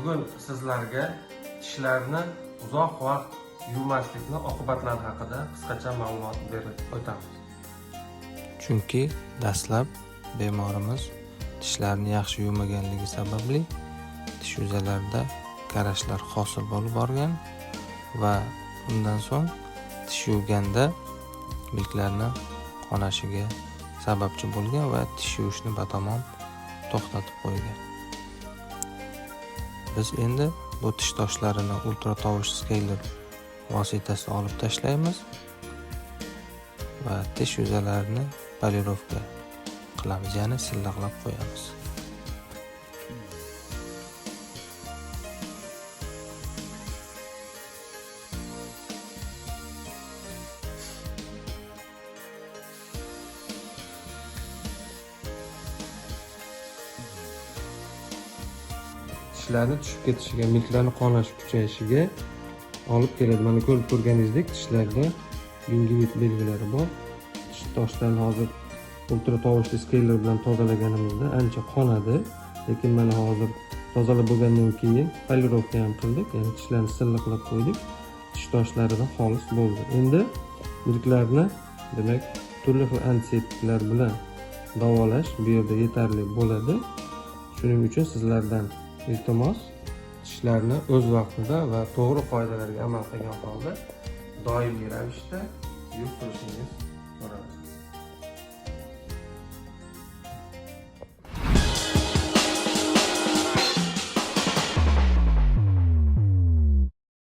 bugun sizlarga tishlarni uzoq vaqt yuvmaslikni oqibatlari haqida qisqacha ma'lumot berib o'tamiz. Chunki dastlab bemorimiz tishlarini yaxshi yuvmaganligi sababli tish yuzalarida qarashlar hosil bo'lib borgan va undan so'ng tish yuvganda milklarni qonashiga sababchi bo'lgan va tish yuvishni batamom to'xtatib qo'ygan. Biz endi bu tish toshlarini ultratovush skeyler vositasida olib tashlaymiz va tish yuzalarini polirovka qilamiz, ya'ni silliqlab qo'yamiz. Tishlarni tushib ketishiga, milklarni qonashi kuchayishiga olib keladi. Mana ko'rib turganingizdek, tishlarda gingivit belgilari bor. Tish toshlarni hozir ultratovushli skeyler bilan tozalaganimizda ancha qonadi, lekin mana hozir tozalab bo'lgandan keyin polirovka ham qildik, ya'ni tishlarni silliqlab qo'ydik. Tish toshlaridan xolis bo'ldi. Endi milklarni demak turli xil antiseptiklar bilan davolash bu yerda yetarli bo'ladi. Shuning uchun sizlardan iltimos, tishlarni o'z vaqtida va to'g'ri qoidalarga amal qilgan holda doimiy ravishda yuvib turishingiz so'raladi.